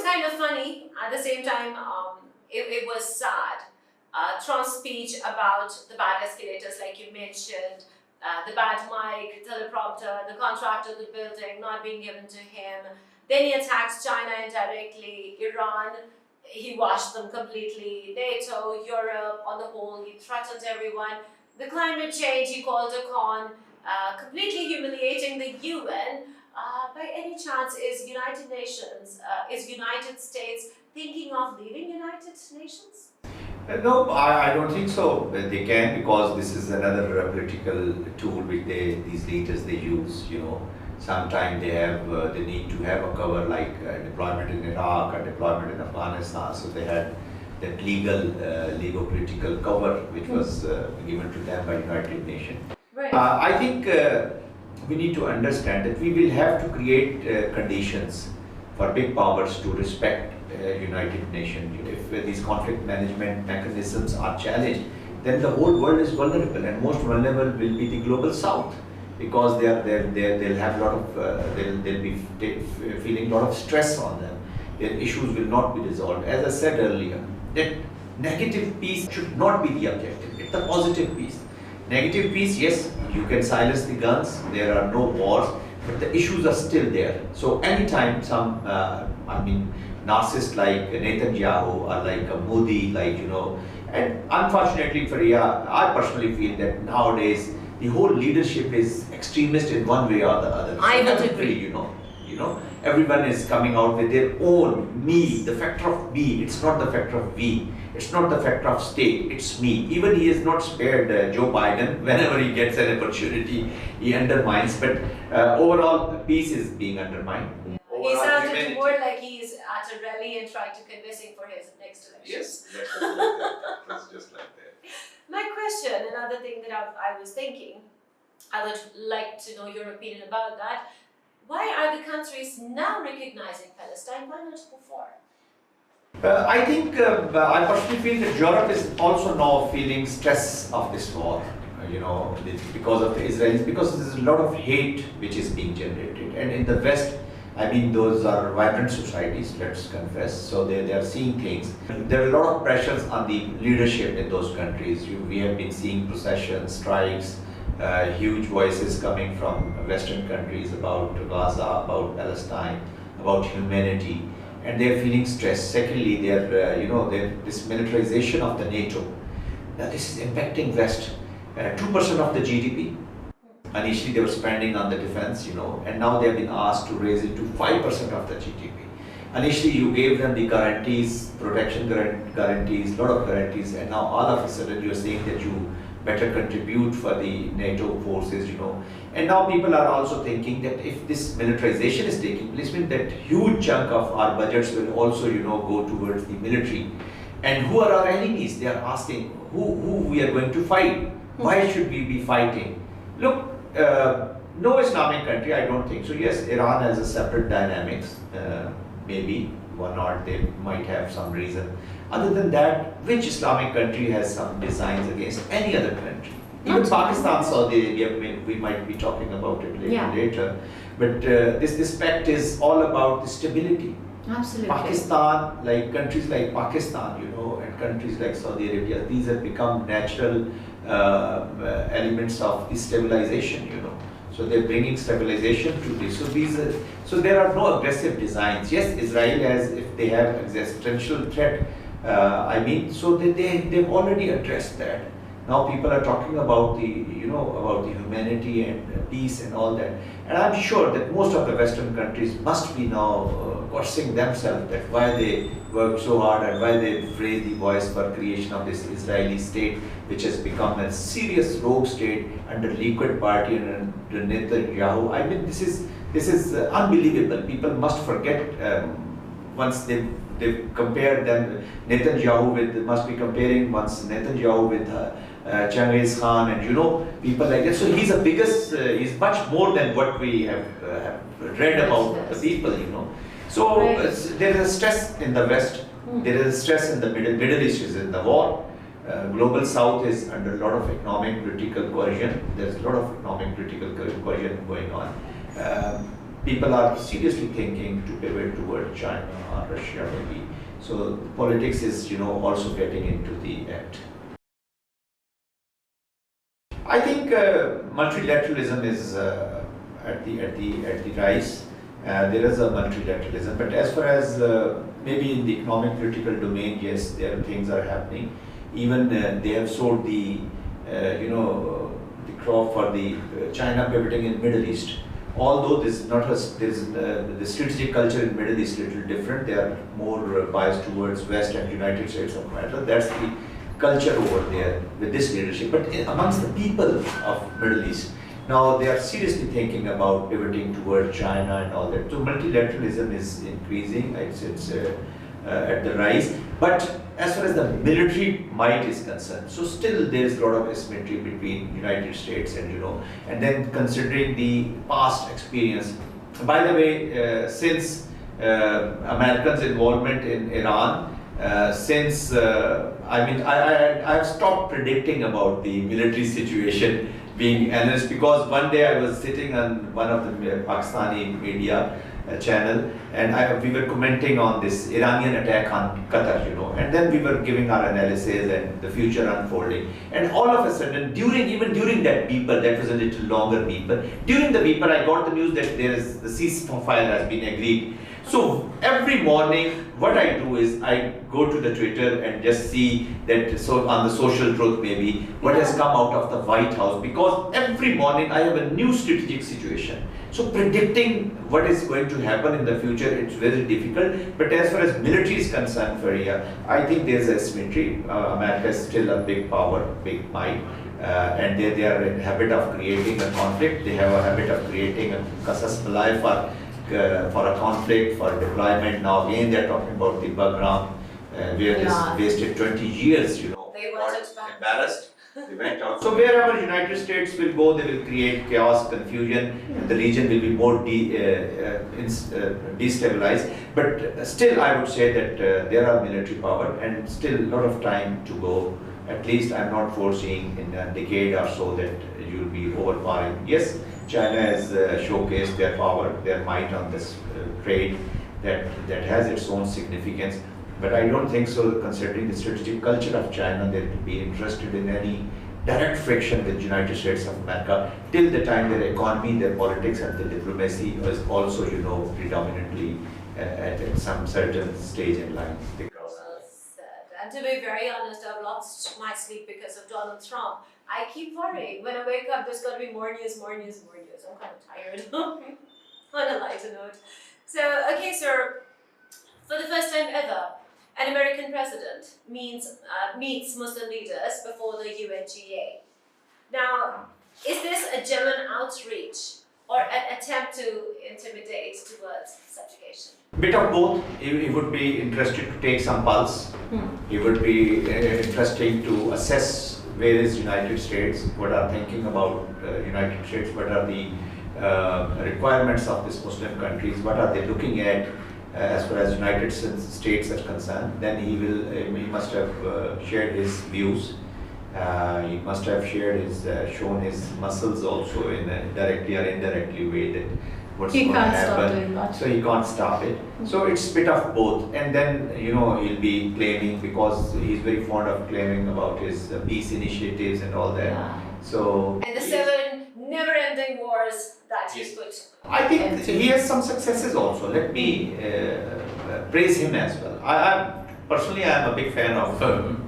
kind of funny. At the same time, it was sad. Trump's speech about the bad escalators, like you mentioned, the bad mic, teleprompter, the contract of the building not being given to him. Then he attacks China indirectly, Iran, he washed them completely, NATO, Europe, on the whole, he threatened everyone. The climate change he called a con, completely humiliating the UN. By any chance, is United Nations, is United States thinking of leaving United Nations? No, I don't think so. They can, because this is another political tool which these leaders they use. Sometimes they need to have a cover like deployment in Iraq or deployment in Afghanistan. So they had that legal political cover which was given to them by United Nations. Right. I think we need to understand that we will have to create conditions for big powers to respect United Nations. If these conflict management mechanisms are challenged, then the whole world is vulnerable, and most vulnerable will be the global South, because they'll have a lot of they'll be feeling a lot of stress on them. Their issues will not be resolved. As I said earlier, that negative peace should not be the objective. It's the positive peace. Negative peace, yes, you can silence the guns. There are no wars, but the issues are still there. So anytime some narcissist like Netanyahu or like a Modi, and unfortunately for I personally feel that nowadays the whole leadership is extremist in one way or the other. I would agree. Everyone is coming out with their own me, the factor of me. It's not the factor of we. It's not the factor of state. It's me. Even he has not spared Joe Biden. Whenever he gets an opportunity, he undermines. But overall, peace is being undermined. He sounded more like he's at a rally and trying to convince him for his next election. Yes, that's just like that. That's just like that. My question, another thing that I was thinking, I would like to know your opinion about that. Why are the countries now recognizing Palestine? Why not before? I think, I personally feel that Europe is also now feeling stress of this war, because of the Israelis, because there's a lot of hate which is being generated. And in the West, those are vibrant societies, let's confess, so they are seeing things. There are a lot of pressures on the leadership in those countries. We have been seeing processions, strikes, huge voices coming from Western countries about Gaza, about Palestine, about humanity, and they're feeling stressed. Secondly, this militarization of the NATO. Now this is impacting West. 2% of the GDP. Initially they were spending on the defense, and now they have been asked to raise it to 5% of the GDP. Initially you gave them the guarantees, protection guarantees, lot of guarantees, and now all of a sudden you're saying that you better contribute for the NATO forces, And now people are also thinking that if this militarization is taking place, means that huge chunk of our budgets will also, go towards the military. And who are our enemies? They are asking who we are going to fight. Why should we be fighting? Look, no Islamic country, I don't think so. Yes, Iran has a separate dynamics, maybe one or they might have some reason. Other than that, which Islamic country has some designs against any other country? Even Pakistan, Saudi Arabia, we might be talking about it later. But this pact is all about the stability. Absolutely. Pakistan, like countries like Pakistan, and countries like Saudi Arabia, these have become natural elements of the stabilization, So they're bringing stabilization to this. So there are no aggressive designs. Yes, Israel has, if they have existential threat, so they've already addressed that. Now people are talking about about the humanity and peace and all that. And I'm sure that most of the Western countries must be now questioning themselves that why they worked so hard and why they raised the voice for creation of this Israeli state, which has become a serious rogue state under Liquid Party and under Netanyahu. This is unbelievable. People must forget once they compare them, must be comparing once Netanyahu with Genghis Khan and people like that. So he's much more than what we have read about the people, So there is a stress in the West, there is a stress in the Middle East is in the war. Global South is under a lot of economic political coercion. There's a lot of economic political coercion going on. people are seriously thinking to pivot toward China or Russia maybe. So politics is, also getting into the act. I think multilateralism is at the rise. There is a multilateralism, but as far as maybe in the economic political domain, yes, there things are happening. Even they have sold the the crop for the China pivoting in Middle East. Although this is not a, the strategic culture in Middle East is a little different. They are more biased towards West and United States of America. That's the culture over there with this leadership. But amongst the people of Middle East, now they are seriously thinking about pivoting toward China and all that. So multilateralism is increasing. It's at the rise. But as far as the military might is concerned, so still there is a lot of asymmetry between United States and and then considering the past experience. By the way, since Americans' involvement in Iran, since I've stopped predicting about the military situation being analyzed, because one day I was sitting on one of the Pakistani media channel, and we were commenting on this Iranian attack on Qatar, and then we were giving our analysis and the future unfolding. And all of a sudden, even during that beeper, that was a little longer beeper, during the beeper I got the news that there is the ceasefire has been agreed. So every morning, what I do is I go to the Twitter and just see that, so on the social truth maybe, what has come out of the White House, because every morning I have a new strategic situation. So predicting what is going to happen in the future, it's very difficult. But as far as military is concerned, Faria, I think there's asymmetry. America is still a big power, big might. And they are in habit of creating a conflict. They have a habit of creating a casus belli for a conflict, for deployment. Now again they're talking about the Bagram, where this wasted 20 years, They wanted embarrassed. They went out. So wherever United States will go, they will create chaos, confusion, and the region will be more destabilized. But still, I would say that there are military power and still a lot of time to go. At least I'm not foreseeing in a decade or so that you'll be overpowering. Yes, China has showcased their power, their might on this trade that has its own significance. But I don't think so, considering the strategic culture of China, they will be interested in any direct friction with United States of America till the time their economy, their politics and the diplomacy is also, predominantly at some certain stage in line. Well said. And to be very honest, I've lost my sleep because of Donald Trump. I keep worrying. When I wake up, there's going to be more news. I'm kind of tired. On a lighter note. So, okay, sir, for the first time ever, an American president meets Muslim leaders before the UNGA. Now, is this a genuine outreach or an attempt to intimidate towards subjugation? Bit of both. He would be interested to take some pulse. He would be interesting to assess where is United States, what are thinking about United States, what are the requirements of these Muslim countries, what are they looking at as far as United States are concerned. Then he must have shared his views. He must have shown his muscles also in a directly or indirectly way that what's going to happen. So he can't stop it. So it's a bit of both. And then, he'll be claiming, because he's very fond of claiming about his peace initiatives and all that. Yeah. So. And the 7 never-ending wars that he's put. I think he has some successes also. Let me praise him as well. Personally, I am a big fan of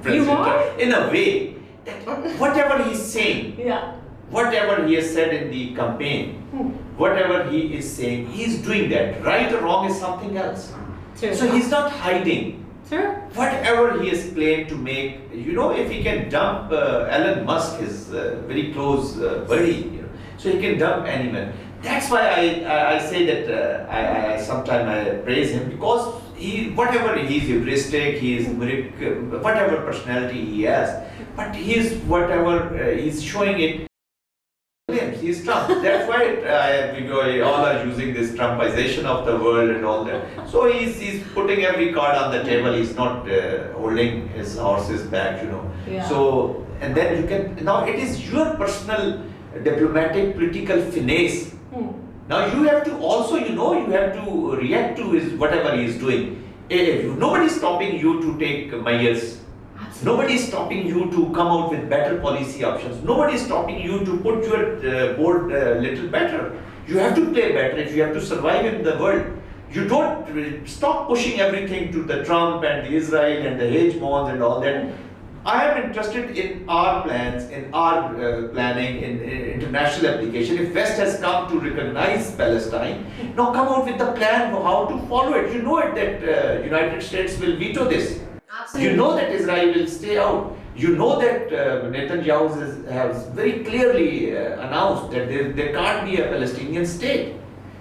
President You are? Trump. In a way, that whatever he's saying, whatever he has said in the campaign, whatever he is saying, he's doing that. Right or wrong is something else. True. So he's not hiding. True. Whatever he has claimed to make, if he can dump Elon Musk, his very close buddy, so he can dump anyone. That's why I say that I sometimes praise him, because whatever he's heuristic, whatever personality he has, but he's showing it. He's Trump. That's why we all are using this Trumpization of the world and all that. So he's putting every card on the table. He's not holding his horses back, Yeah. So, and then now it is your personal diplomatic political finesse Now you have to also, you have to react to his whatever he is doing. Nobody is stopping you to take measures. Nobody is stopping you to come out with better policy options. Nobody is stopping you to put your board a little better. You have to play better if you have to survive in the world. You don't stop pushing everything to the Trump and the Israel and the hegemons and all that. I am interested in our plans, in our planning, in international application. If West has come to recognize Palestine, now come out with the plan for how to follow it. You know it that United States will veto this. Absolutely. You know that Israel will stay out. You know that Netanyahu has very clearly announced that there can't be a Palestinian state.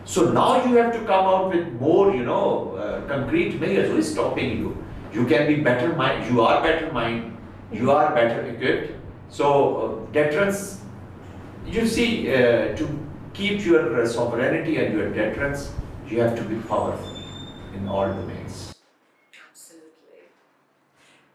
So now you have to come out with more, concrete measures. Who is stopping you? You can be better mind. You are better mind. You are better equipped. So deterrence. You see, to keep your sovereignty and your deterrence, you have to be powerful in all domains. Absolutely.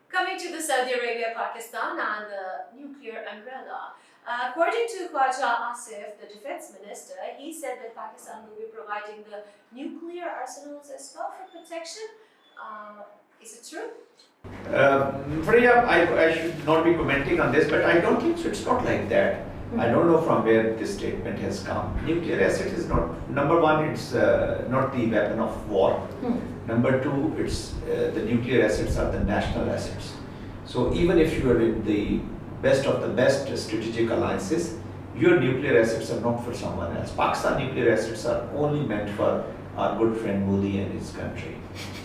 Coming to the Saudi Arabia, Pakistan and the nuclear umbrella. According to Khwaja Asif, the defense minister, he said that Pakistan will be providing the nuclear arsenals as well for protection. Is it true? Freya, I should not be commenting on this, but I don't think so. It's not like that. I don't know from where this statement has come. Nuclear asset is not, number one, it's not the weapon of war. Number two, it's the nuclear assets are the national assets. So even if you are in the best of the best strategic alliances, your nuclear assets are not for someone else. Pakistan nuclear assets are only meant for our good friend Modi and his country.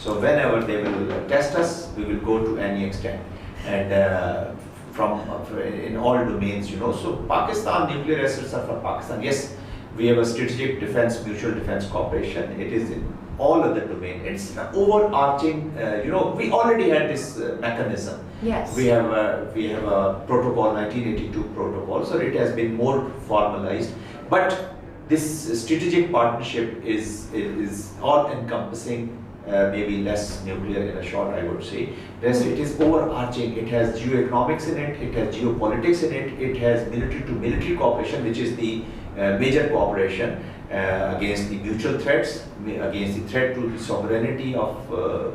So whenever they will test us, we will go to any extent. And in all domains, So Pakistan nuclear assets are for Pakistan. Yes, we have a strategic defense, mutual defense cooperation. It is in all other domain. It's an overarching. We already had this mechanism. Yes. We have a protocol, 1982 protocol. So it has been more formalized. But this strategic partnership is all encompassing. Maybe less nuclear in a short, I would say. Rest, it is overarching. It has geoeconomics in it, it has geopolitics in it, it has military to military cooperation, which is the major cooperation against the mutual threats, against the threat to the sovereignty of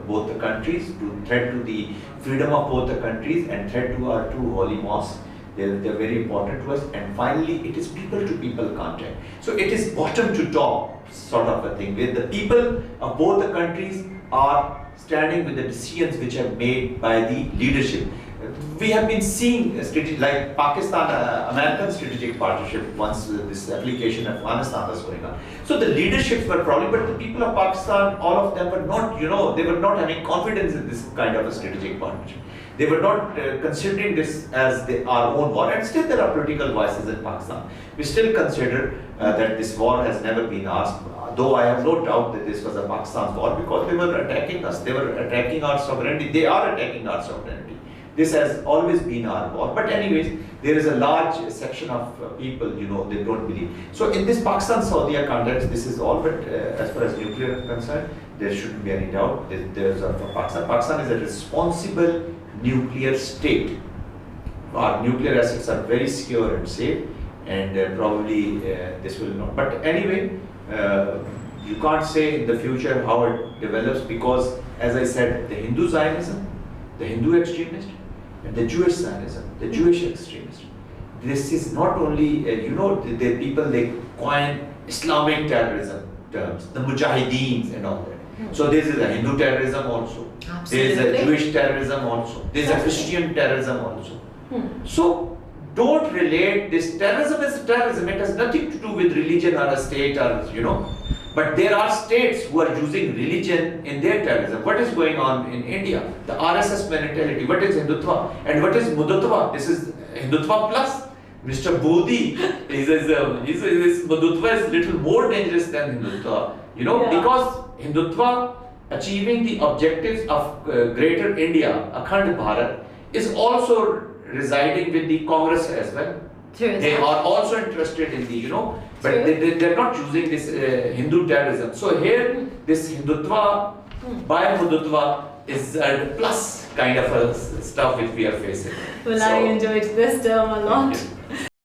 both the countries, to threat to the freedom of both the countries, and threat to our two holy mosques. They're very important to us. And finally, it is people-to-people contact. So it is bottom to top sort of a thing, where the people of both the countries are standing with the decisions which are made by the leadership. We have been seeing like Pakistan, American strategic partnership once this application of Afghanistan was going on. So the leaderships were probably, but the people of Pakistan, all of them were not, they were not having confidence in this kind of a strategic partnership. They were not considering this as our own war. And still there are political voices in Pakistan. We still consider that this war has never been ours. Though I have no doubt that this was a Pakistan's war, because they were attacking us. They were attacking our sovereignty. They are attacking our sovereignty. This has always been our war. But anyways, there is a large section of people, they don't believe. So in this Pakistan-Saudi context, this is all. But as far as nuclear is concerned, there shouldn't be any doubt. For Pakistan. Pakistan is a responsible nuclear state. Our nuclear assets are very secure and safe, and probably this will not. But anyway, you can't say in the future how it develops, because, as I said, the Hindu Zionism, the Hindu extremist, and the Jewish Zionism, the Jewish extremist. This is not only, the people, they coin Islamic terrorism terms, the Mujahideens and all that. So this is a Hindu terrorism also. Absolutely. There is a Jewish terrorism also. There is a Christian terrorism also. So don't relate this terrorism as terrorism. It has nothing to do with religion or a state or But there are states who are using religion in their terrorism. What is going on in India? The RSS mentality. What is Hindutva? And what is Mudutva? This is Hindutva plus. Mr. Modi, his Mudutva is little more dangerous than Hindutva. Because Hindutva, achieving the objectives of greater India, Akhand Bharat, is also residing with the Congress as well. True. They are also interested in the, but they're not using this Hindu terrorism. So here, this Hindutva by Hindutva is a plus kind of a stuff which we are facing. Well, I enjoyed this term a lot.